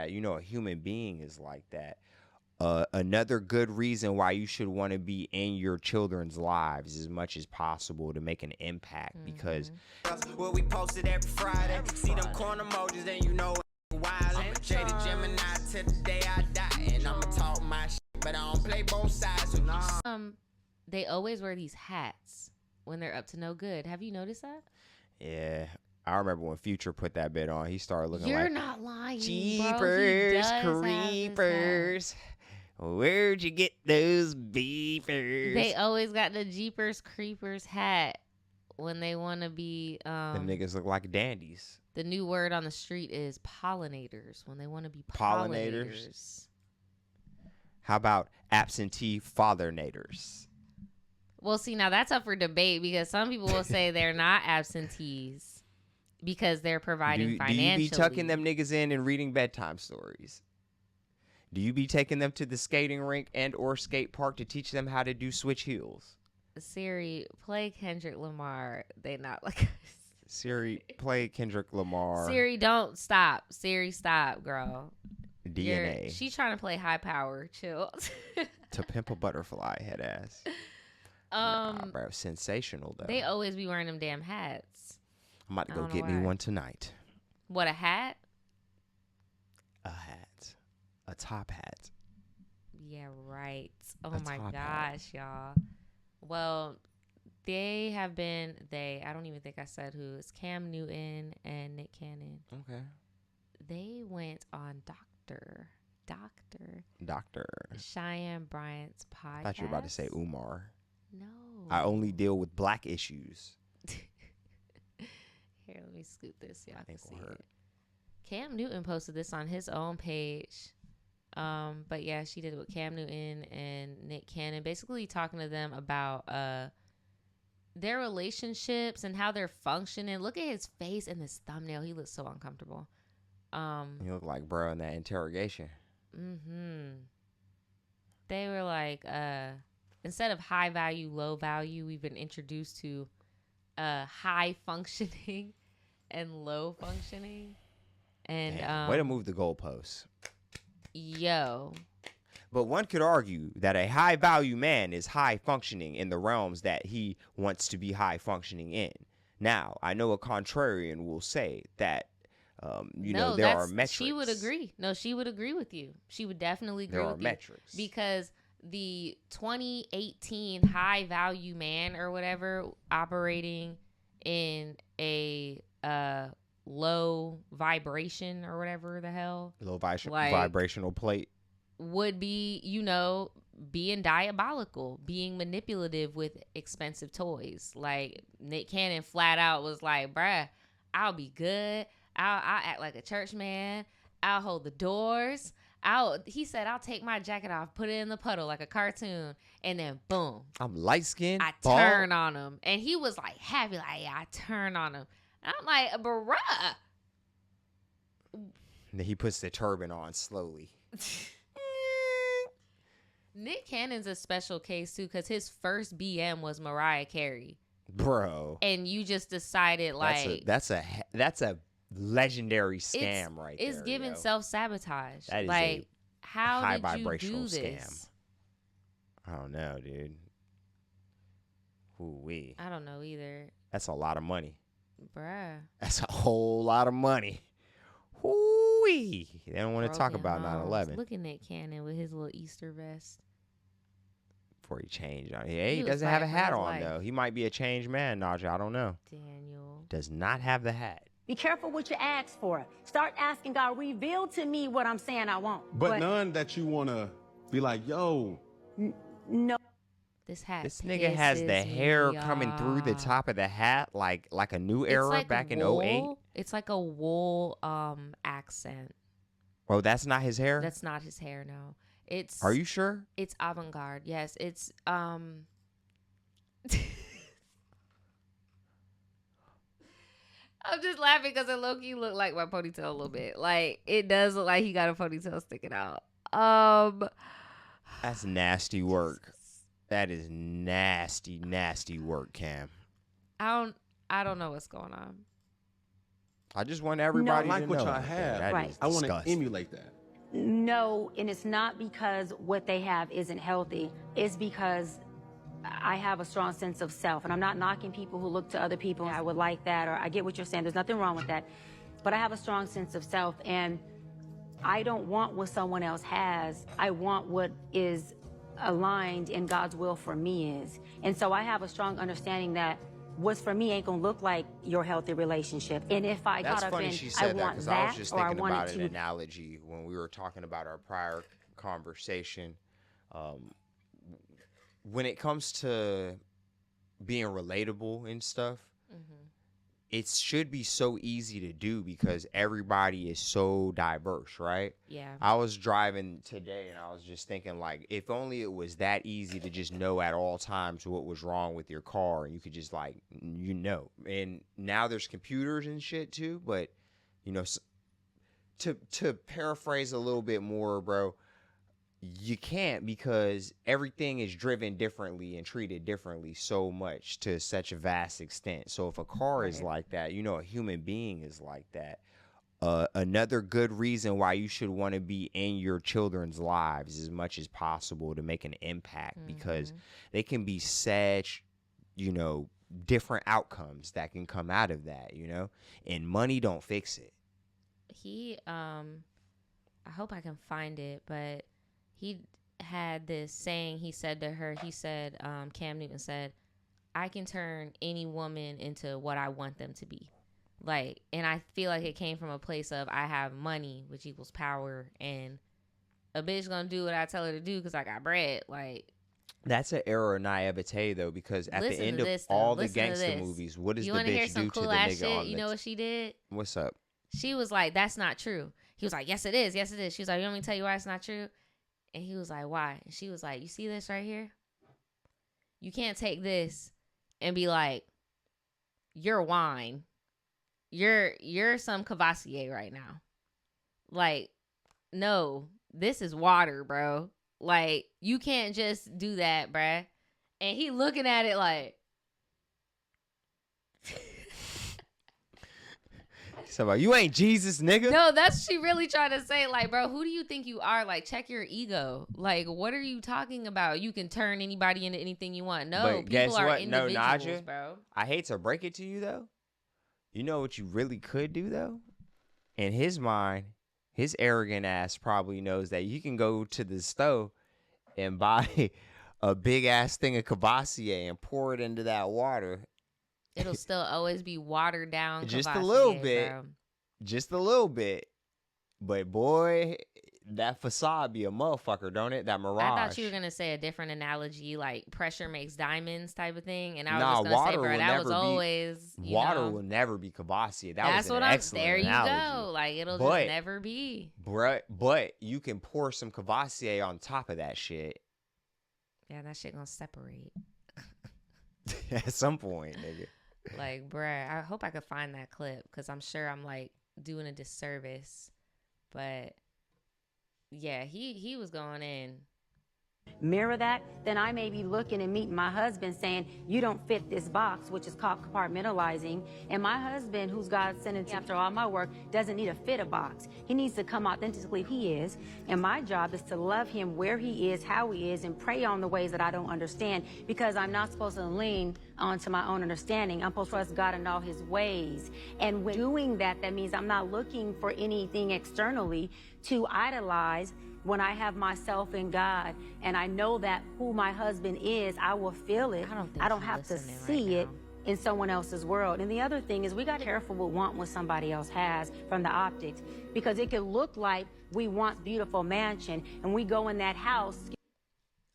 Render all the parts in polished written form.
You know, a human being is like that. Another good reason why you should want to be in your children's lives as much as possible to make an impact, because well, we posted every Friday. See them corn emojis, then you know wild. Jaded Gemini to the day I die, and I'ma talk my shit, but I don't play both sides. They always wear these hats when they're up to no good. Have you noticed that? yeah. I remember when Future put that bit on, he started looking You're like not lying, Jeepers bro. Creepers. Where'd you get those beepers? They always got the Jeepers Creepers hat when they want to be. Them niggas look like dandies. The new word on the street is pollinators when they want to be pollinators. How about absentee fathernators? Well, see, now that's up for debate because some people will say they're not absentees because they're providing financially. Do you be tucking them niggas in and reading bedtime stories? Do you be taking them to the skating rink and or skate park to teach them how to do switch heels? Siri, play Kendrick Lamar. They not like us. Siri, play Kendrick Lamar. Siri, don't stop. Siri, stop, girl. DNA. She's trying to play high power. Chill. To Pimp a Butterfly, head ass. Nah, bro, sensational though. They always be wearing them damn hats. I'm about to go get me one tonight. What, a hat? A hat. A top hat. Yeah, right. Oh my gosh, y'all. Well, I don't even think I said who. It's Cam Newton and Nick Cannon. Okay. They went on Dr. Cheyenne Bryant's podcast. I thought you were about to say Umar. No. I only deal with black issues. Here, let me scoop this. Y'all can see it. Cam Newton posted this on his own page. But yeah, she did it with Cam Newton and Nick Cannon, basically talking to them about their relationships and how they're functioning. Look at his face in this thumbnail. He looks so uncomfortable. You look like bro in that interrogation. They were like, instead of high value, low value, we've been introduced to high functioning and low functioning. And way to move the goalposts. Yo. But one could argue that a high value man is high functioning in the realms that he wants to be high functioning in. Now, I know a contrarian will say that, there are metrics. She would agree. No, she would agree with you. She would definitely agree with you. There are metrics. Because the 2018 high value man or whatever operating in a low vibration or whatever the hell. Low vibrational plate. Would be, being diabolical, being manipulative with expensive toys. Like Nick Cannon flat out was like, bruh, I'll be good. I'll act like a church man. I'll hold the doors. He said, I'll take my jacket off, put it in the puddle like a cartoon, and then boom. I'm light skinned. I turn on him. And he was like happy, like, yeah, I turn on him. And I'm like, bruh. And then he puts the turban on slowly. Nick Cannon's a special case too, because his first BM was Mariah Carey. Bro. And you just decided like that's a legendary scam right there. It's giving self-sabotage. That is like, how high did you vibrational do this? Scam. I don't know, dude. Ooh-wee. I don't know either. That's a lot of money. Bruh. That's a whole lot of money. Ooh-wee. They don't want to talk about 9/11. Look at Nick Cannon with his little Easter vest. Before he changed. Hey, he doesn't have a hat on, though. He might be a changed man, Naja. I don't know. Daniel. Does not have the hat. Be careful what you ask for. Start asking God, reveal to me what I'm saying I want. But none that you want to be like, yo. No. This hat. This nigga has the hair coming through the top of the hat like a new era like back in 08. It's like a wool accent. Oh, that's not his hair? That's not his hair, no. Are you sure? It's avant-garde. Yes, it's I'm just laughing because it low-key look like my ponytail a little bit. Like, it does look like he got a ponytail sticking out. That's nasty work. That is nasty, nasty work, Cam. I don't know what's going on. I just want everybody like to what know. y'all have. That Right. is I want to disgusting. emulate that. No, and it's not because what they have isn't healthy. It's because I have a strong sense of self, and I'm not knocking people who look to other people. I would like that, or I get what you're saying. There's nothing wrong with that. But I have a strong sense of self, and I don't want what someone else has. I want what is aligned in God's will for me is. And so I have a strong understanding that what's for me ain't gonna look like your healthy relationship. And if I That's caught up funny in, she I said that want because I was that, just or I thinking want about it an to. analogy when we were talking about our prior conversation. When it comes to being relatable and stuff, it should be so easy to do because everybody is so diverse, right? Yeah. I was driving today and I was just thinking, like, if only it was that easy to just know at all times what was wrong with your car and you could just, like, And now there's computers and shit too, but, to paraphrase a little bit more, bro, you can't because everything is driven differently and treated differently so much to such a vast extent. So if a car is like that, a human being is like that. Another good reason why you should want to be in your children's lives as much as possible to make an impact because they can be such, different outcomes that can come out of that, and money don't fix it. I hope I can find it, but he had this saying he said to her. He said, Cam Newton said, I can turn any woman into what I want them to be. Like, and I feel like it came from a place of I have money, which equals power, and a bitch gonna do what I tell her to do because I got bread. Like, that's an error of naivete, though, because at the end of all the gangster movies, what does the bitch do to the nigga on the... You know what she did? What's up? She was like, that's not true. He was like, yes, it is. Yes, it is. She was like, you want me to tell you why it's not true? And he was like, why? And she was like, you see this right here? You can't take this and be like, you're wine. You're some Cavassier right now. Like, no, this is water, bro. Like, you can't just do that, bruh. And he looking at it like... So you ain't Jesus, nigga. No, that's she really trying to say. Like, bro, who do you think you are? Like, check your ego. Like, what are you talking about? You can turn anybody into anything you want. No, but guess people are what? individuals, no, Naja, bro. I hate to break it to you, though. You know what you really could do, though? In his mind, his arrogant ass probably knows that you can go to the store and buy a big-ass thing of Cavassier and pour it into that water. It'll still always be watered down. Just Cavassier, a little bit. bro. Just a little bit. But, boy, that facade be a motherfucker, don't it? That mirage. I thought you were going to say a different analogy, like pressure makes diamonds type of thing. And I was Nah, just going to say, water bro, will that was never be- always, Water will never be Cavassier. That's was an what I'm excellent there. You analogy. go. Like, it'll But- just never be. But you can pour some Cavassier on top of that shit Yeah, that shit gonna separate. at some point, nigga. Like, bruh, I hope I could find that clip because I'm sure I'm like doing a disservice. But yeah, he was going in. Mirror that, then I may be looking and meeting my husband saying, you don't fit this box, which is called compartmentalizing. And my husband, who's God sent into after all my work, doesn't need to fit a box. He needs to come authentically who he is. And my job is to love him where he is, how he is, and pray on the ways that I don't understand, because I'm not supposed to lean onto my own understanding. I'm supposed to trust God in all his ways. And when doing that, that means I'm not looking for anything externally to idolize. When I have myself in God and I know that who my husband is, I will feel it. I don't have to see it in someone else's world. And the other thing is we got to be careful with want what somebody else has from the optics, because it could look like we want beautiful mansion and we go in that house.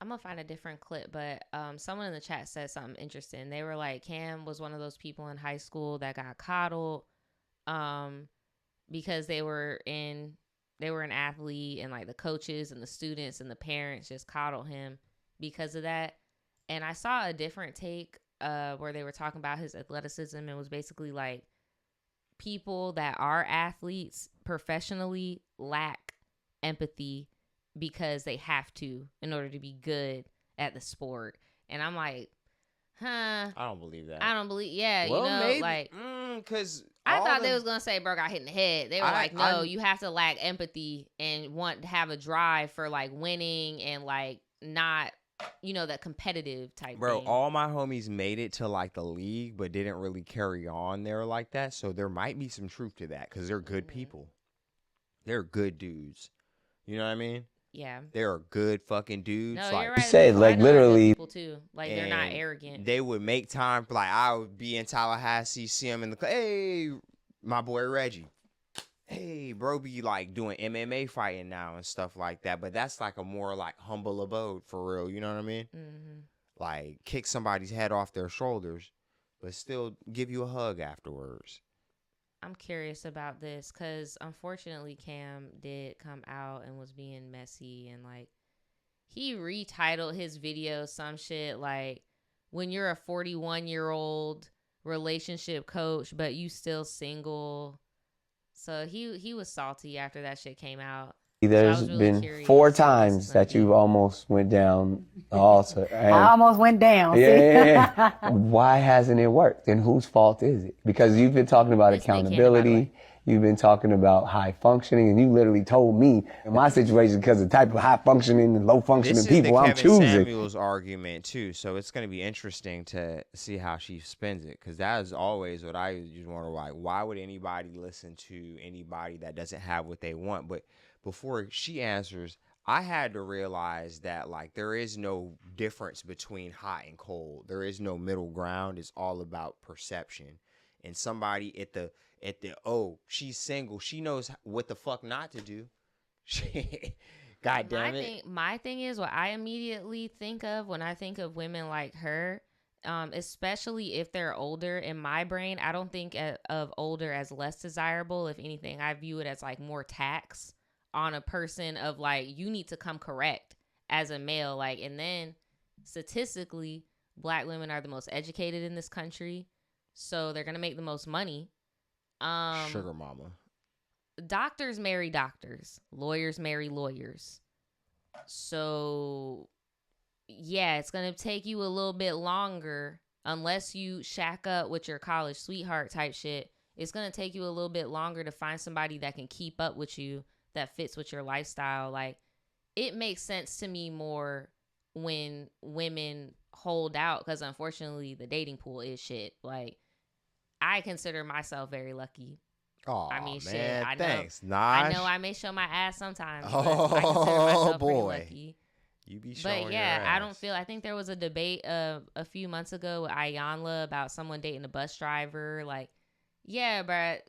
I'm gonna find a different clip, but someone in the chat said something interesting. They were like, Cam was one of those people in high school that got coddled because they were an athlete, and like the coaches and the students and the parents just coddled him because of that. And I saw a different take where they were talking about his athleticism, and was basically like people that are athletes professionally lack empathy because they have to in order to be good at the sport. And I'm like, I don't believe that. I don't believe, yeah, Well, maybe, like, because I all thought they the- was gonna say bro got hit in the head. They were like, no, I'm- you have to lack empathy and want to have a drive for like winning and like not, that competitive type Bro, thing. all my homies made it to like the league, but didn't really carry on there like that. So there might be some truth to that because they're good people. They're good dudes. You know what I mean? Yeah. They're good fucking dudes. No, like, you're right. said, I like, know they're good literally- people too. Like they're not and arrogant. They would make time for like I would be in Tallahassee, see him in the hey, my boy Reggie. Hey, bro, be like doing MMA fighting now and stuff like that. But that's like a more like humble abode for real. You know what I mean? Mm-hmm. Like kick somebody's head off their shoulders, but still give you a hug afterwards. I'm curious about this because unfortunately Cam did come out and was being messy and like he retitled his video some shit like when you're a 41-year-old relationship coach but you still single. So he was salty after that shit came out. There's So I was really been curious 4 what this is times gonna that be. you've almost went down the altar. I And almost went down. yeah. Why hasn't it worked? And whose fault is it? Because you've been talking about It's Nick Cannon, by the accountability. way. You've been talking about high functioning, and you literally told me in my situation, because of the type of high functioning and low functioning This is people the I'm Kevin choosing. Samuels argument too, so it's going to be interesting to see how she spins it, because that is always what I just wonder, like, why would anybody listen to anybody that doesn't have what they want? But before she answers, I had to realize that like there is no difference between hot and cold. There is no middle ground. It's all about perception. And somebody at the oh, she's single, she knows what the fuck not to do. God damn it. My thing is what I immediately think of when I think of women like her, especially if they're older. In my brain, I don't think of older as less desirable. If anything, I view it as like more tax on a person of like, you need to come correct as a male. Like, and then statistically, Black women are the most educated in this country. So they're going to make the most money. Sugar mama. Doctors marry doctors. Lawyers marry lawyers. So, yeah, it's going to take you a little bit longer unless you shack up with your college sweetheart type shit. It's going to take you a little bit longer to find somebody that can keep up with you, that fits with your lifestyle. Like, it makes sense to me more when women hold out because, unfortunately, the dating pool is shit. Like, I consider myself very lucky. Oh, I mean, shit, man, I know. thanks, Naj. I know I may show my ass sometimes. But Oh, I consider myself pretty boy. lucky. You be showing But yeah, your I don't ass. feel. I think there was a debate a few months ago with Ayanla about someone dating a bus driver. Like, yeah, but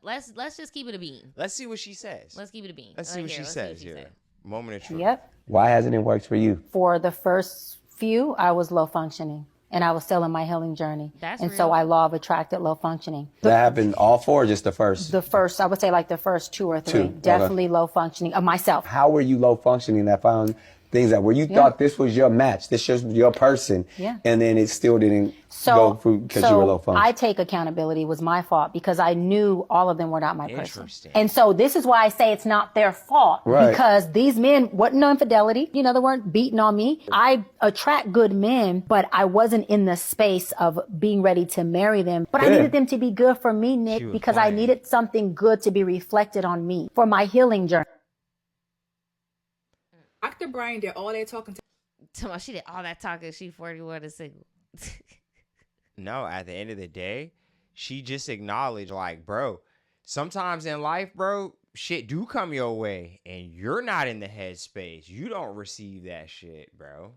let's just keep it a bean. Let's see what she says. Let's keep it a bean. Let's see what she says here. said. Moment of truth. Yep. Why hasn't it worked for you? For the first few, I was low functioning and I was still in my healing journey. That's and real. so I law of attracted low functioning. That happened all 4 or just the first? The first, I would say like the first 2 or 3, 2, okay. definitely low functioning of myself. How were you low functioning that found things that where you thought this was your match, this was your person, Yeah. and then it still didn't So, go through because you were low functioning? I take accountability. It was my fault because I knew all of them were not my person. Interesting. And so this is why I say it's not their fault. Right. Because these men wasn't no infidelity. You know, they weren't beating on me. I attract good men, but I wasn't in the space of being ready to marry them. But I Yeah. needed them to be good for me, She Nick, was because I playing. needed something good to be reflected on me for my healing journey. Dr. Bryant did all that talking to She did all that talking. She 41 and single. No, at the end of the day, she just acknowledged, like, bro, sometimes in life, bro, shit do come your way, and you're not in the headspace. You don't receive that shit, bro.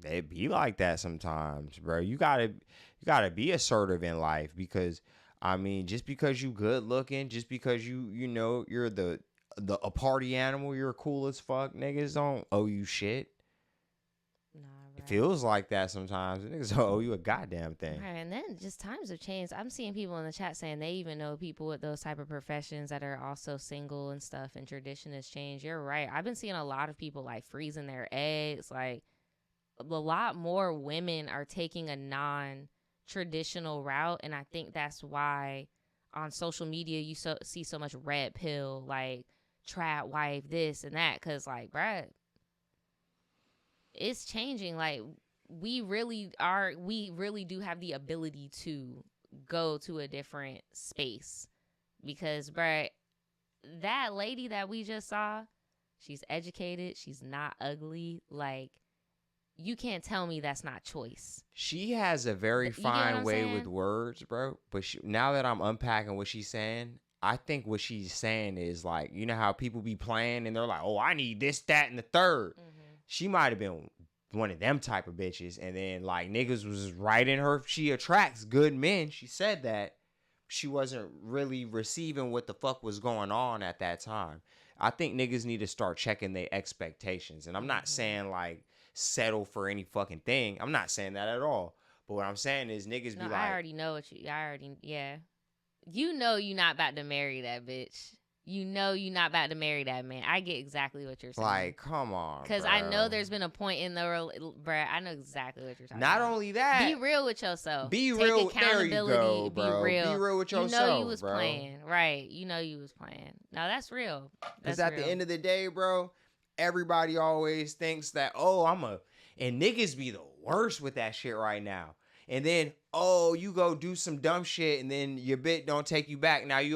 They be like that sometimes, bro. You gotta be assertive in life because, I mean, just because you good looking, just because you know you're a party animal, you're cool as fuck, niggas don't owe you shit. Nah, It right. feels like that sometimes. Niggas don't owe you a goddamn thing. Right, and then just times have changed. I'm seeing people in the chat saying they even know people with those type of professions that are also single and stuff, and tradition has changed. You're right. I've been seeing a lot of people like freezing their eggs. Like a lot more women are taking a non-traditional route, and I think that's why on social media you see so much red pill, like trap wife, this and that, because like, bruh, it's changing. Like we really do have the ability to go to a different space. Because, bruh, that lady that we just saw, she's educated. She's not ugly. Like, you can't tell me that's not choice. She has a very fine way with words, bro. But now that I'm unpacking what she's saying, I think what she's saying is like, you know how people be playing and they're like, oh, I need this, that, and the third. Mm-hmm. She might have been one of them type of bitches. And then like niggas was right in her. She attracts good men. She said that. She wasn't really receiving what the fuck was going on at that time. I think niggas need to start checking their expectations. And I'm not saying like settle for any fucking thing. I'm not saying that at all. But what I'm saying is niggas be like, I already know what yeah. You know you're not about to marry that bitch. You know you're not about to marry that man. I get exactly what you're saying. Like, come on, because I know there's been a point in the bruh. I know exactly what you're talking about. Not only that, be real with yourself. Be Take real. Accountability. There you go, bro. Be real. Be real with yourself. You know you was playing, right? You know you was playing. Now that's real. Because at the end of the day, bro, everybody always thinks that, oh, and niggas be the worst with that shit right now. And then, oh, you go do some dumb shit, and then your bitch don't take you back. Now you